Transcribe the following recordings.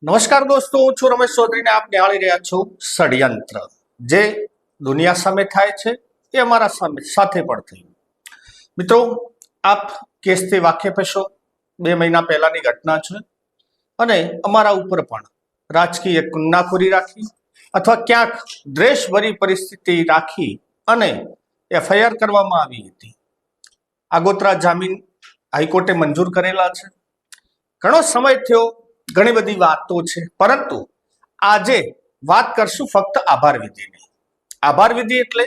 નમસ્કાર દોસ્તો, હું છું રમેશ ચૌધરીને આપ નિહાળી રહ્યા છો ષડયંત્ર. જે દુનિયા સામે થાય છે એ અમારા સાથે પણ થયું. મિત્રો, આપ કેસથી વાકેફ હશો. 2 મહિના પહેલાની ઘટના છે અને અમારા ઉપર પણ રાજકીય ગુનાખોરી રાખી અથવા ક્યાંક દ્વેષભરી પરિસ્થિતિ રાખી અને એફઆઈઆર કરવામાં આવી હતી. આગોતરા જામીન હાઈકોર્ટે મંજૂર કરેલા છે. ઘણો સમય થયો, ઘણી બધી વાતો છે, પરંતુ આજે વાત કરશું ફક્ત આભાર વિધિની. આભાર વિધિ એટલે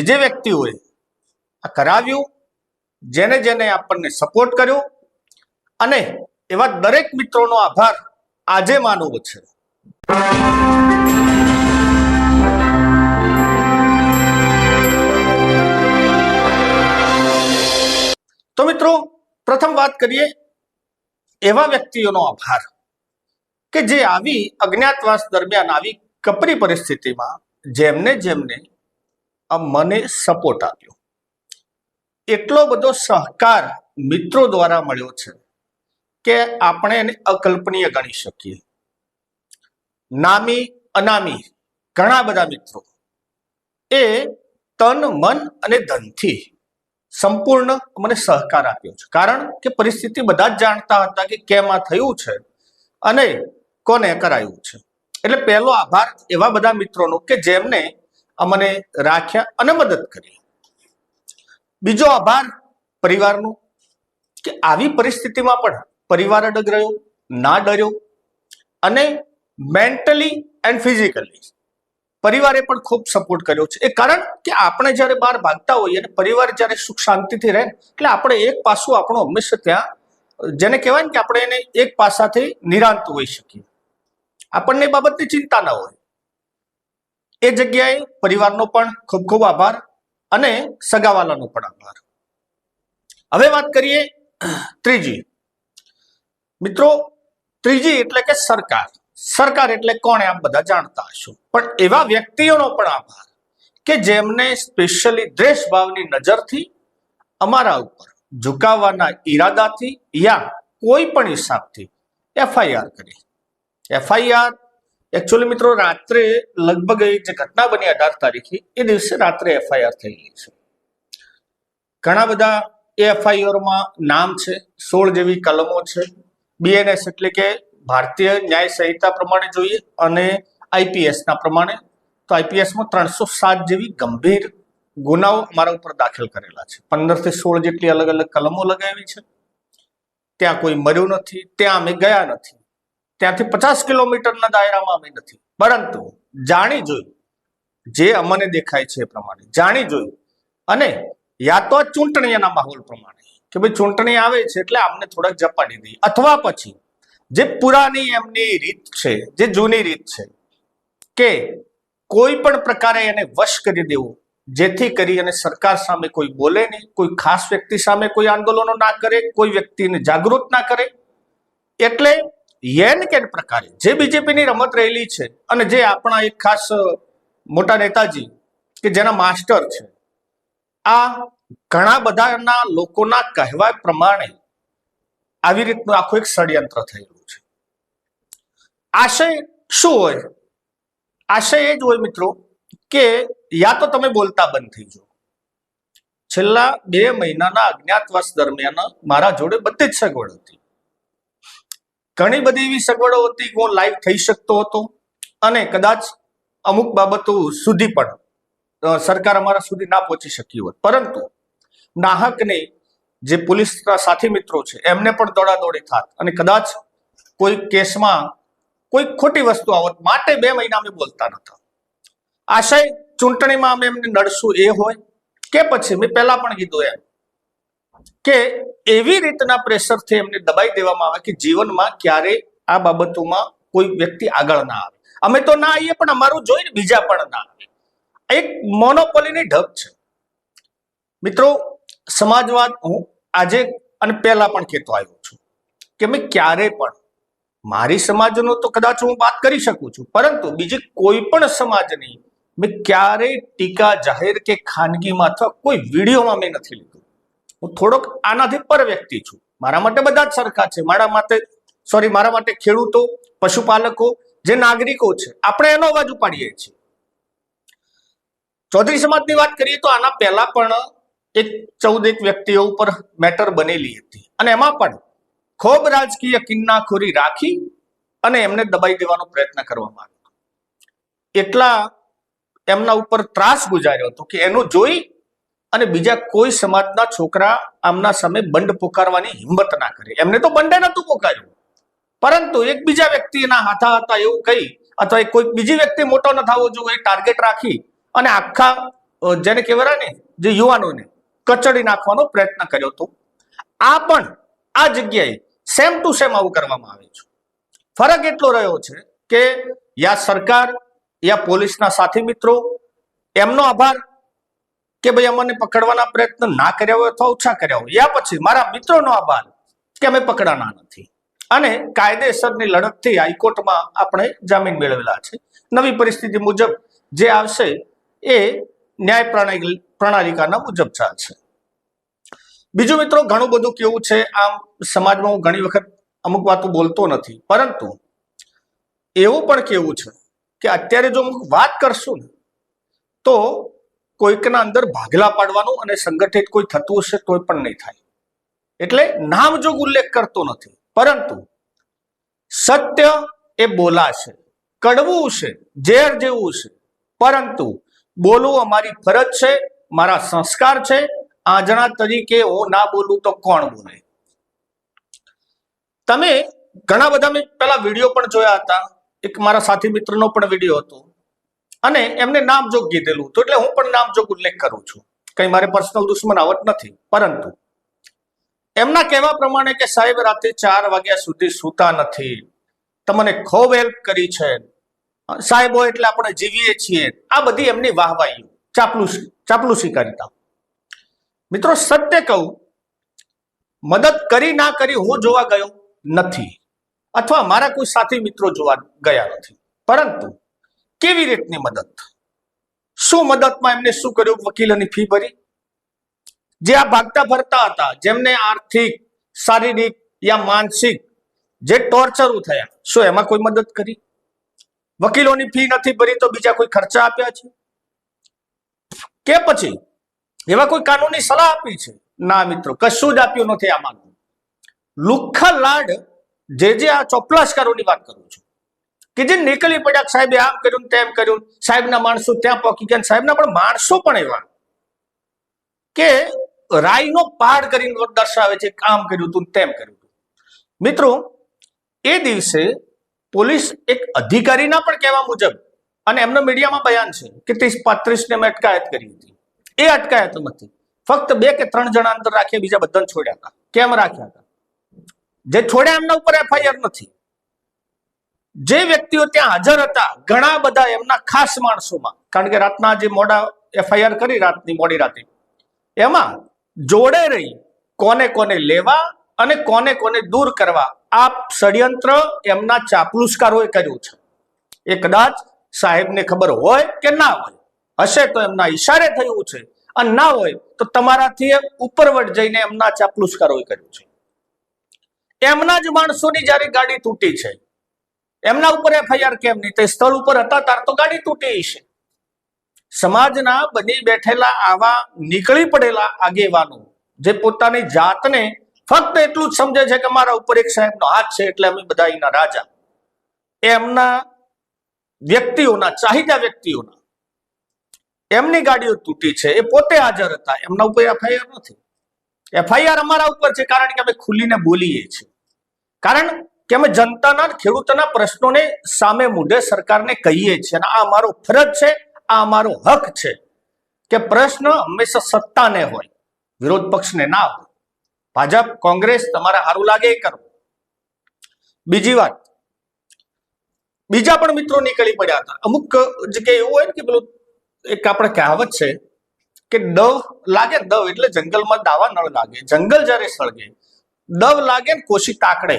જે વ્યક્તિઓએ આ કરાવ્યું, જેને જેને આપણને સપોર્ટ કર્યો, અને એવા દરેક મિત્રોનો આભાર આજે માનવો છે. તો મિત્રો, પ્રથમ વાત કરીએ એવા વ્યક્તિઓનો આભાર કે જે આવી અજ્ઞાતવાસ દરમિયાન આવી કપરી પરિસ્થિતિમાં જેમને મને સપોર્ટ આપ્યો. એટલો બધો સહકાર મિત્રો દ્વારા મળ્યો છે કે આપણે એને અકલ્પનીય ગણી શકીએ. નામી અનામી ઘણા બધા મિત્રો એ તન મન અને ધનથી સંપૂર્ણ મને સહકાર આપ્યો છે. કારણ કે પરિસ્થિતિ બધા જ જાણતા હતા કે કેમ આ થયું છે અને કોને કરાયું છે. એટલે પહેલો આભાર એવા બધા મિત્રોનો કે જેમને અમને રાખ્યા અને મદદ કરી. બીજો આભાર પરિવારનો કે આવી પરિસ્થિતિમાં પણ પરિવાર અડગ રહ્યો, ના ડર્યો, અને મેન્ટલી એન્ડ ફિઝિકલી પરિવારે પણ ખૂબ સપોર્ટ કર્યો છે. એ કારણ કે આપણે જ્યારે બહાર ભાગતા હોઈએ અને પરિવાર જ્યારે સુખ શાંતિથી રહે, એટલે આપણે એક પાસું આપણું હંમેશા ત્યાં, જેને કહેવાય ને કે આપણે એને એક પાસાથી નિરાંત હોઈ શકીએ, આપણને એ બાબતની ચિંતા ન હોય. એ જગ્યાએ પરિવારનો પણ ખૂબ ખૂબ આભાર અને સગાવાલાનો પણ આભાર. હવે વાત કરીએ ત્રીજી. મિત્રો, ત્રીજી એટલે કે સરકાર. સરકાર એટલે કોણે આપ બધા જાણતા હશો, પણ એવા વ્યક્તિઓનો પણ આભાર કે જેમને સ્પેશિયલી દ્વેષભાવની નજરથી અમારા ઉપર ઝુકાવવાના ઈરાદાથી યા કોઈ પણ હિસાબથી એફઆઈઆર કરી. એફઆઈઆર એકચ્યુઅલી મિત્રો રાત્રે લગભગ જે ઘટના બની 18 તારીખે એ દિવસે રાત્રે એફઆઈઆર થયેલી છે. ઘણા બધા એ એફઆઈઆરમાં નામ છે, 16 જેવી કલમો છે. બીએનએસ એટલે કે ભારતીય ન્યાય સંહિતા પ્રમાણે જોઈએ અને આઈપીએસના પ્રમાણે તો આઈપીએસમાં 307 જેવી ગંભીર ગુનાઓ મારા ઉપર દાખલ કરેલા છે. 15 થી 16 જેટલી અલગ અલગ કલમો લગાવી છે. ત્યાં કોઈ મર્યું નથી, ત્યાં અમે ગયા નથી, ત્યાંથી 50 કિલોમીટરના દાયરામાં અમે નથી, પરંતુ જાણી જોયું, જે અમને દેખાય છે એ પ્રમાણે જાણી જોયું, અને યા તો ચૂંટણીના માહોલ પ્રમાણે કે ભાઈ ચૂંટણી આવે છે એટલે આમને થોડાક ઝપાટી દઈએ, અથવા પછી જે પુરાની એમની રીત છે, જે જૂની રીત છે કે કોઈ પણ પ્રકારે એને વશ કરી દેવું, જેથી કરી અને સરકાર સામે કોઈ બોલે નહીં, કોઈ ખાસ વ્યક્તિ સામે કોઈ આંદોલનો ના કરે, કોઈ વ્યક્તિને જાગૃત ના કરે. એટલે યેન કેન પ્રકારે જે બીજેપીની રમત રહેલી છે, અને જે આપણા એક ખાસ મોટા નેતાજી કે જેના માસ્ટર છે, આ ઘણા બધાના લોકોના કહેવા પ્રમાણે આવી રીતનું આખું એક ષડયંત્ર થયેલું છે. આશય શું હોય? આશય એ જ હોય મિત્રો કે યા તો તમે બોલતા બંધ થઈ જાઓ. છેલ્લા 2 મહિનાના અજ્ઞાતવાસ દરમિયાન મારા જોડે બધી જ સગવડ હતી. ઘણી બધી એવી સગવડો હતી કે હું લાઈવ થઈ શકતો હતો, અને કદાચ અમુક બાબતો સુધી પણ સરકાર અમારા સુધી ના પહોંચી શકી હોત. પરંતુ નાહકને જે પોલીસના સાથી મિત્રો છે એમને પણ દોડાદોડી થાત અને કદાચ કોઈ કેસમાં કોઈ ખોટી વસ્તુ આવત, માટે 2 મહિના અમે બોલતા નહોતા. આશય ચૂંટણીમાં અમે એમને નડશું એ હોય, કે પછી મેં પહેલા પણ કીધું એમ કે એવી રીતના પ્રેશરથી એમને દબાઈ દેવામાં આવે કે જીવનમાં ક્યારે આ બાબતોમાં કોઈ વ્યક્તિ આગળ ના આવે. અમે તો ના આવીએ, પણ અમારું જોઈને બીજા પણ ના આવે. એક મોનોપોલીની ઢબ છે મિત્રો. સમાજવાદ હું આજે અને પહેલા પણ કહેતો આવ્યો છું કે મેં ક્યારે પણ મારી સમાજનો તો કદાચ હું વાત કરી શકું છું, પરંતુ બીજી કોઈ પણ સમાજની મેં ક્યારેય ટીકા જાહેર કે ખાનગીમાં અથવા કોઈ વિડીયોમાં મેં નથી લીધું. હું થોડોક આનાથી પર વ્યક્તિ છું. મારા માટે બધા જ સરખા છે. મારા માટે ખેડૂતો, પશુપાલકો, જે નાગરિકો છે, આપણે એનો અવાજ ઉપાડીએ છીએ. ચૌધરી સમાજની વાત કરીએ તો આના પહેલા પણ 14 વ્યક્તિઓ ઉપર મેટર બનેલી હતી અને એમાં પણ ખૂબ રાજકીય કિન્નાખોરી રાખી અને એમને દબાઈ દેવાનો પ્રયત્ન કરવામાં આવ્યો. એટલા એમના ઉપર ત્રાસ ગુજાર્યો હતો કે એનું જોઈ અને બીજા કોઈ સમાજના છોકરા આમના સામે બંડ પોકારવાની હિંમત ના કરે. એમને તો બંડે નતું પોકાર્યું, પરંતુ એક બીજા વ્યક્તિના હાથા હતા એવું કહી અથવા કોઈ બીજી વ્યક્તિ મોટો ન થવો જોઈએ ટાર્ગેટ રાખી અને આખા જેને કહેવાય ને જે યુવાનોને કચડી નાખવાનો પ્રયત્ન કર્યો હતો. આ પણ આ જગ્યાએ સેમ ટુ સેમ આવું કરવામાં આવે છે. ફરક એટલો રહ્યો છે કે યા સરકાર યા પોલીસના સાથી મિત્રો એમનો આભાર કે ભાઈ અમને પકડવાના પ્રયત્ન ના કર્યા હોય અથવા ઓછા કર્યા હોય, યા પછી મારા મિત્રોનો આભાર કે અમે પકડાના નથી અને કાયદેસરની લડતથી હાઈકોર્ટમાં આપણે જામીન મેળવેલા છે. નવી પરિસ્થિતિ મુજબ જે આવશે એ ન્યાય પ્રણાલિકાના મુજબ ચાલશે. બીજું મિત્રો, ઘણું બધું કેવું છે આમ સમાજમાં હું ઘણી વખત અમુક વાતો બોલતો નથી, પરંતુ એવું પણ કેવું છે કે અત્યારે જો અમુક વાત કરશું ને તો કોઈકના અંદર ભાગલા પાડવાનું અને સંગઠિત કોઈ થતું હશે તોય પણ નહીં થાય. એટલે નામજોગ ઉલ્લેખ કરતો નથી, પરંતુ સત્ય એ બોલાશે. કડવું છે, ઝેર જેવું છે, પરંતુ બોલવું અમારી ફરજ છે, મારા સંસ્કાર છે. આંજણા તરીકે હું ના બોલું તો કોણ બોલે? તમે ઘણા બધા મેં પેલા વિડીયો પણ જોયા હતા, એક મારા સાથી મિત્રનો પણ વિડીયો હતો અને એમને નામજોગ કીધેલું હતું, એટલે હું પણ નામજોગ ઉલ્લેખ કરું છું. કઈ મારે પર્સનલ દુશ્મનાવટ નથી, પરંતુ એમના કહેવા પ્રમાણે કે સાહેબ રાતે 4 વાગ્યા સુધી સૂતા નથી, તમને ખૂબ હેલ્પ કરી છે સાહેબો, એટલે આપણે જીવીએ છીએ. આ બધી એમની વાહવાઈ, ચાપલુસી કરતા. મિત્રો સત્ય કહું, મદદ કરી ના કરી હું જોવા ગયો નથી અથવા મારા કોઈ સાથી મિત્રો જોવા ગયા નથી, પરંતુ કેવી રીતની મદદ, શું મદદમાં એમને શું કર્યું? વકીલોની ફી ભરી. જે આ ભાગતા ફરતા હતા, જેમને આર્થિક, શારીરિક યા માનસિક જે ટોર્ચરો થયા, શું એમાં કોઈ મદદ કરી? વકીલોની ફી નથી ભરી તો બીજા કોઈ ખર્ચા આપ્યા છે કે પછી એવા કોઈ કાનૂની સલાહ આપી છે? ના મિત્રો, કશું જ આપ્યું નથી. આમાં લુખ્ખા લાડ જે આ ચોપલાશકારોની વાત કરું છું કે જે નીકળી પડ્યા, સાહેબે આમ કર્યું તેમ કર્યું, સાહેબના માણસો ત્યાં પહોંચી ગયા. સાહેબના પણ માણસો પણ એવા કે રાયનો પહાડ કરીને દર્શાવે છે, કામ કર્યું હતું તેમ કર્યું હતું. મિત્રો એ દિવસે પોલીસ એક અધિકારીના પણ કહેવા મુજબ, અને એમનો મીડિયામાં બયાન છે કે 30-35 ને અટકાયત કરી હતી. એ અટકાયત નથી, ફક્ત 2 કે 3 જણા અંદર રાખ્યા, બીજા બધાને છોડ્યા હતા. કેમ રાખ્યા હતા? જે છોડ્યા એમના ઉપર એફઆઈઆર નથી. જે વ્યક્તિઓ ત્યાં હાજર હતા, ઘણા બધા એમના ખાસ માણસોમાં, કારણ કે રાતના જે મોડા એફઆઈઆર કરી, રાતની મોડી રાતે, એમાં જોડે રહી કોને કોને લેવા અને કોને કોને દૂર કરવા આ ષડયંત્ર એમના ચાપલુસકારોએ કર્યું છે. એ કદાચ સાહેબને ખબર હોય કે ના હોય, હશે તો એમના ઈશારે થયું છે, અને ના હોય તો તમારાથી ઉપરવટ જઈને એમના ચાપલુસકારોએ કર્યું છે. એમના જ માણસોની જયારે ગાડી તૂટી છે, એમના ઉપર એફઆઈઆર કેમ નહીં? તે સ્થળ ઉપર હતા તાર તો ગાડી તૂટી છે. સમાજના બની બેઠેલા આવા નીકળી પડેલા આગેવાનો જે પોતાની જાતને ફક્ત એટલું જ સમજે છે કે મારા ઉપર એક સાહેબનો હાથ છે એટલે અમે બધા એના રાજા, એમના વ્યક્તિઓના, ચાહિદા વ્યક્તિઓના એમની ગાડીઓ તૂટી છે, એ પોતે હાજર હતા, એમના ઉપર એફઆઈઆર નથી. એફઆઈઆર અમારા ઉપર છે કારણ કે અમે ખુલીને બોલીએ છીએ, કારણ કે અમે જનતાના, ખેડૂતોના પ્રશ્નોને સામે મુદ્દે સરકારને કહીએ છીએ, અને આ અમારો ફરજ છે, આ અમારો હક છે કે પ્રશ્ન હંમેશા સત્તાને હોય, વિરોધ પક્ષને ના હોય. ભાજપ, કોંગ્રેસ તમારે સારું લાગે એ કરો. બીજી વાત, બીજા પણ મિત્રો નીકળી પડ્યા હતા. અમુક જગ્યાએ એવું હોય ને કે પેલું એક આપણે કહાવત છે કે દવ લાગે, દવ એટલે જંગલમાં દાવા ન લાગે. જંગલ જયારે સળગે, દવ લાગે ને કોશી તાકડે.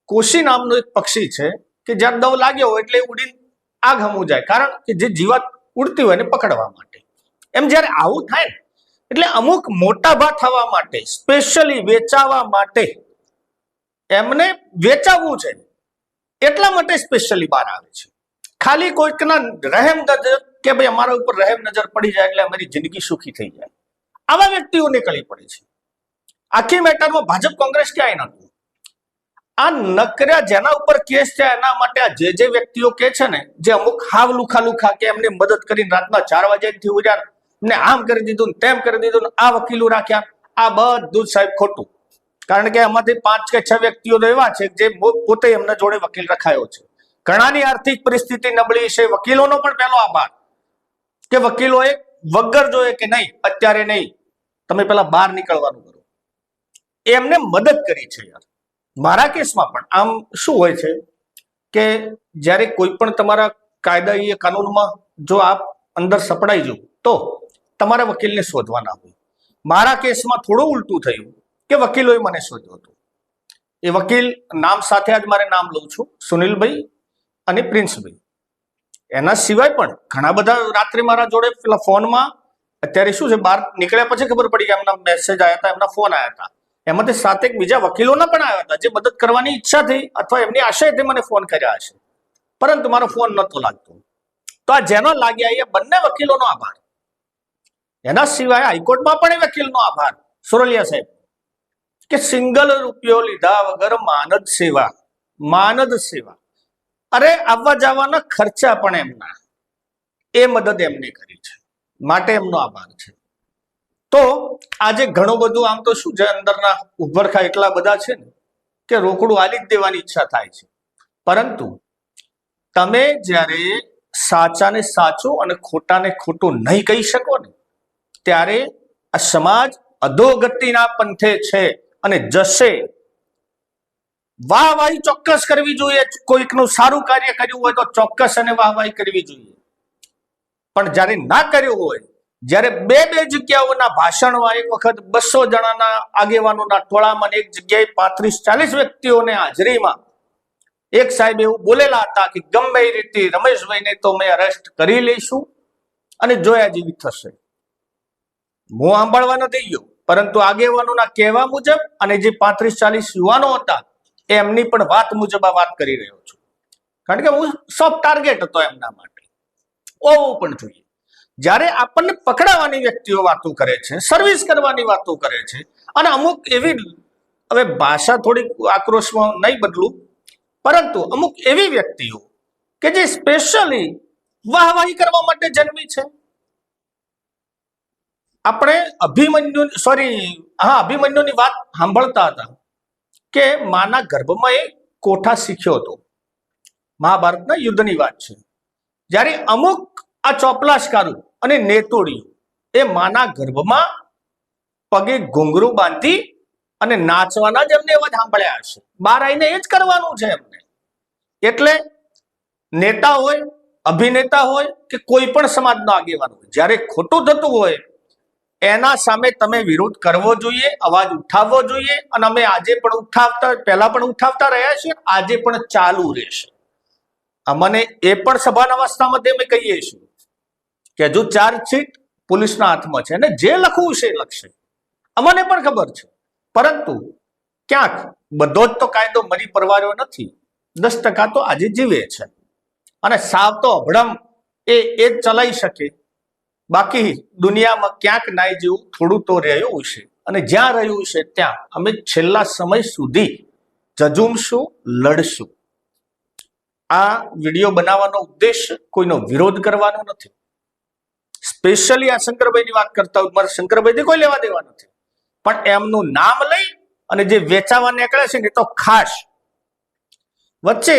કોશી નામનું એક પક્ષી છે કે જયારે દવ લાગ્યો હોય એટલે ઉડીને આગ હમું જાય, કારણ કે જે જીવાત ઉડતી હોય એને પકડવા માટે. એમ જયારે આવું થાય ને એટલે અમુક મોટા ભાગ થવા માટે, સ્પેશિયલી વેચાવા માટે એમને વેચાવવું છે, એટલા માટે સ્પેશિયલી બહાર આવે છે. ખાલી કોઈકના રહેમ નજર કે ભાઈ અમારા ઉપર રહેમ નજર પડી જાય એટલે અમારી જિંદગી સુખી થઈ જાય, આવા વ્યક્તિઓ નીકળી પડે છે. આખી મેટરમાં ભાજપ કોંગ્રેસ ક્યાંય નતું. આ નકર્યા જેના ઉપર કેસ છે એના માટે આ જે વ્યક્તિઓ કે છે ને, જે અમુક હાવ લુખા કે એમને મદદ કરીને રાતના 4 વાગ્યાથી ઉઠ્યા ને આમ કરી દીધું ને તેમ કરી દીધું ને આ વકીલો રાખ્યા, આ બધું સાહેબ ખોટું. કારણ કે એમાંથી 5 કે 6 વ્યક્તિઓ તો એવા છે જે પોતે એમના જોડે વકીલ રખાયો છે. ઘણાની આર્થિક પરિસ્થિતિ નબળી છે. વકીલોનો પણ પહેલો આભાર કે વકીલોએ વગર જોઈએ કે નહીં અત્યારે નહીં, તમે પેલા બહાર નીકળવાનું કરો, એમને મદદ કરી છે યાર. મારા કેસમાં પણ આમ શું હોય છે કે જ્યારે કોઈ પણ તમારા કાયદાકીય કાનૂનમાં જો આપ અંદર સપડાઈ જાવ તો તમારા વકીલને શોધવાના હોય. મારા કેસમાં થોડું ઉલટું થયું કે વકીલોએ મને શોધ્યો હતો. એ વકીલ નામ સાથે આજ મારે નામ લઉં છું, સુનિલભાઈ અને પ્રિન્સભાઈ. એના સિવાય પણ ઘણા બધા રાત્રે મારા જોડે પેલા ફોનમાં, અત્યારે શું છે બહાર નીકળ્યા પછી ખબર પડી કે એમના મેસેજ આવ્યા હતા, એમના ફોન આવ્યા હતા, એમાંથી 7 એક બીજા વકીલોના પણ આવ્યા હતા જે મદદ કરવાની ઈચ્છા થઈ અથવા એમની આશયથી મને ફોન કર્યા હશે, પરંતુ મારો ફોન નતો લાગતો. તો આ જેનો લાગ્યા એ બંને વકીલોનો આભાર. એના સિવાય હાઈકોર્ટમાં પણ એ વકીલનો આભાર, સુરલિયા સાહેબ, કે સિંગલ રૂપિયો લીધા વગર માનદ સેવા, અરે આવવા જવાના ખર્ચા પણ એમના, એ મદદ એમને કરી છે, માટે એમનો આભાર છે. તો આજે ઘણું બધું આમ તો શું છે અંદરના ઉભરખા એટલા બધા છે ને કે રોકડું આલી જ દેવાની ઈચ્છા થાય છે. પરંતુ તમે જ્યારે સાચાને સાચું અને ખોટાને ખોટું નહીં કહી શકો ને, ત્યારે આ સમાજ અધોગતિના પંથે છે અને જશે. વાહવાહી ચોક્કસ કરવી જોઈએ, કોઈકનું સારું કાર્ય કર્યું હોય તો ચોક્કસ અને વાહવાહી કરવી જોઈએ. પણ જ્યારે ના કર્યું હોય, જ્યારે બે જગ્યાઓના ભાષણમાં એક વખત 200 જણાના આગેવાનોના ટોળામાં એક જગ્યાએ 35-40 વ્યક્તિઓને હાજરીમાં એક સાહેબ એવું બોલેલા હતા કે ગમે એ રીતે રમેશભાઈને તો અમે અરેસ્ટ કરી લઈશું અને જોયા જેવી થશે. હું સાંભળવા નથી ગયો, પરંતુ આગેવાનોના કહેવા મુજબ અને જે 35-40 યુવાનો હતા એમની પણ વાત મુજબ આ વાત કરી રહ્યો છું. કારણ કે હું સોફ્ટ ટાર્ગેટ હતો એમના માટે. હોવું પણ જોઈએ. જ્યારે આપણને પકડાવાની વ્યક્તિઓ વાતો કરે છે, સર્વિસ કરવાની વાતો કરે છે, અને અમુક એવી, હવે ભાષા થોડીક આક્રોશમાં નહીં બદલું, પરંતુ અમુક એવી વ્યક્તિઓ કે જે સ્પેશિયલી વાહવાહી કરવા માટે જન્મી છે. આપણે અભિમન્યુની વાત સાંભળતા હતા કે માના ગર્ભમાં એ કોઠા શીખ્યો હતો. મહાભારતના યુદ્ધની વાત છે. જ્યારે અમુક આ ચોપલાશકારો અને નેતોડીઓ એ માના ગર્ભમાં પગે ઘૂંઘરું બાંધી અને નાચવાના જ એમને અવાજ સાંભળ્યા હશે. બહાર આવીને એ જ કરવાનું છે એમને. એટલે નેતા હોય, અભિનેતા હોય કે કોઈ પણ સમાજનો આગેવાન હોય, જ્યારે ખોટું થતું હોય એના સામે તમે વિરોધ કરવો જોઈએ, અવાજ ઉઠાવવો જોઈએ. અને અમે આજે પણ પહેલા પણ ઉઠાવતા રહ્યા છીએ, આજે પણ ચાલુ રહેશે. અમને એ પણ સભાના અવસ્થામાં અમે કહીએ છીએ કે હજુ ચાર્જશીટ પોલીસના હાથમાં છે અને જે લખવું છે એ લખશે, અમને પણ ખબર છે. પરંતુ ક્યાંક બધો જ તો કાયદો મરી પરવાર્યો નથી. 10% તો આજે જીવે છે અને સાવ તો અભડમ એ જ ચલાવી શકે. બાકી દુનિયામાં ક્યાંક નાય જેવું થોડું તો રહ્યું છે, અને જ્યાં રહ્યું છે ત્યાં અમે છેલ્લા સમય સુધી જજુમશું, લડશું. આ વિડીયો બનાવવાનો ઉદ્દેશ કોઈનો વિરોધ કરવાનો નથી. સ્પેશિયલી આ શંકરભાઈની વાત કરતા હોય, મારે શંકરભાઈથી કોઈ લેવા દેવા નથી, પણ એમનું નામ લઈ અને જે વેચાવા નીકળે છે ને, એ તો ખાસ. વચ્ચે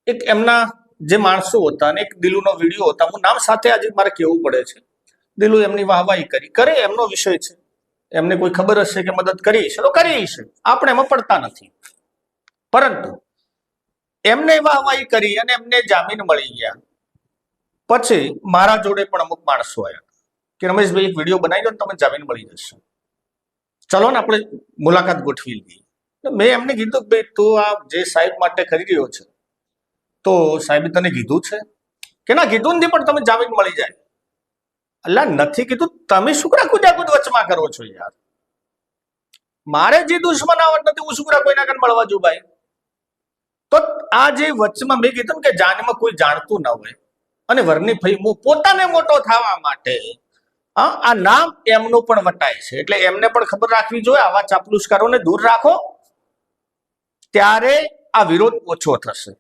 એક એમના જે માણસો હતા અને એક દિલુનો વિડીયો હતા, હું નામ સાથે આજે મારે કહેવું પડે છે. દિલુ એમની વાહવાહી કરે, એમનો વિષય છે, એમને કોઈ ખબર હશે કે મદદ કરી છે તો કરી છે, આપણે એમાં પડતા નથી. પરંતુ એમને વાહવાહી કરી અને એમને જામીન મળી ગયા પછી મારા જોડે પણ અમુક માણસો આવ્યા કે રમેશભાઈ એક વિડીયો બનાવી દો ને તમે જામીન મળી જશે, ચલો ને આપણે મુલાકાત ગોઠવી લઈએ. મેં એમને કીધું કે ભાઈ તું આ જે સાહેબ માટે કરી રહ્યો છે તો સાહેબે તને કીધું છે કે ના? કીધું નથી, પણ તમે જામીન મળી જાય. અલ્લા નથી કીધું, તમે શું કરા કુદાકુદ વચમાં કરો છો યાર? મારે જે દુશ્મનાવટ નથી, હું શું કરા કોઈના કાન મળવા જુ ભાઈ? તો આ જે વચમાં મેં કીધું કે જાનમાં કોઈ જાણતું ન હોય અને વરની ફઈ પોતાને મોટો થવા માટે આ નામ એમનું પણ વટાય છે, એટલે એમને પણ ખબર રાખવી જોઈએ. આવા ચાપલુસકારોને દૂર રાખો, ત્યારે આ વિરોધ ઓછો થશે.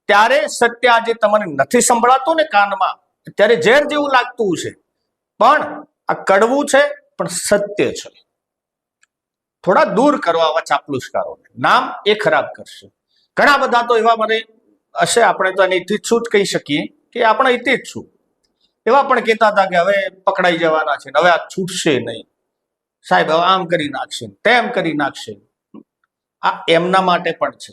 ત્યારે સત્ય આજે તમને નથી સંભળાતું ને કાનમાં, ત્યારે ઝેર જેવું લાગતું છે, પણ આ કડવું છે, પણ સત્ય છે. થોડા દૂર કરો આવા ચાપલુસકારોને, નામ એ ખરાબ કરશે. ઘણા બધા તો એવા મને હશે, આપણે તો એને ઇતિચ્છું જ કહી શકીએ કે આપણે ઇતિચ્છું એવા પણ કહેતા હતા કે હવે પકડાઈ જવાના છે, હવે આ છૂટશે નહીં સાહેબ, હવે આમ કરી નાખશે, તેમ કરી નાખશે. આ એમના માટે પણ છે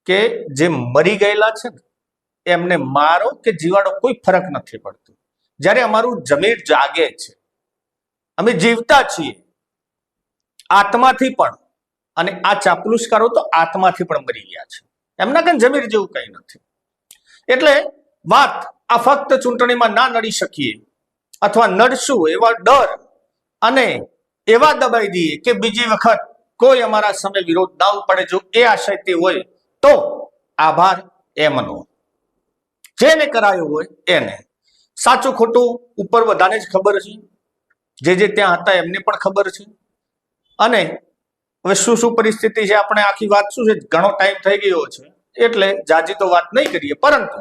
કે જે મરી ગયેલા છે ને એમને મારો કે જીવાડો કોઈ ફરક નથી પડતો. જ્યારે અમારું જમીર જાગે છે, અમે જીવતા છીએ આત્માથી પણ, અને આ ચાપલુસકારો તો આત્માથી પણ મરી ગયા છે, એમના કઈ જમીર જેવું કઈ નથી. એટલે વાત આ ફક્ત ચૂંટણીમાં ના નડી શકીએ અથવા નડશું એવા ડર અને એવા દબાઈ દઈએ કે બીજી વખત કોઈ અમારા સામે વિરોધ ના પડે, જો એ આશયથી હોય તો આભાર એમનો, જેને કરાયો હોય એને. સાચું ખોટું ઉપર બધાને જ ખબર છે, જે ત્યાં હતા એમને પણ ખબર છે. અને હવે શું પરિસ્થિતિ છે, આપણે આખી વાત શું છે, ઘણો ટાઈમ થઈ ગયો છે એટલે જાજી તો વાત નહીં કરીએ. પરંતુ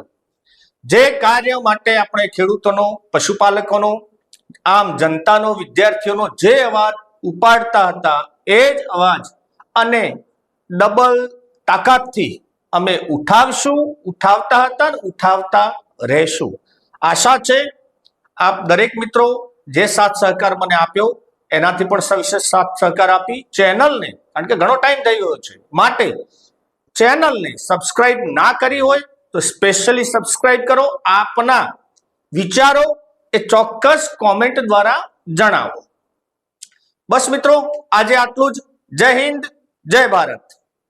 જે કાર્ય માટે આપણે ખેડૂતોનો, પશુપાલકોનો, આમ જનતાનો, વિદ્યાર્થીઓનો જે અવાજ ઉપાડતા હતા એ જ અવાજ અને ડબલ તાકાતથી અમે ઉઠાવશું, ઉઠાવતા હતા અને ઉઠાવતા રહેશું. આશા છે આપ દરેક મિત્રો જે સાથ સહકાર મને આપ્યો એનાથી પણ સવિશેષ સાથ સહકાર આપી ચેનલને, કારણ કે ઘણો ટાઈમ થઈ ગયો છે, માટે ચેનલને સબસ્ક્રાઇબ ના કરી હોય તો સ્પેશિયલી સબસ્ક્રાઇબ કરો. આપના વિચારો એ ચોક્કસ કોમેન્ટ દ્વારા જણાવો. બસ મિત્રો, આજે આટલું જ. જય હિન્દ, જય ભારત.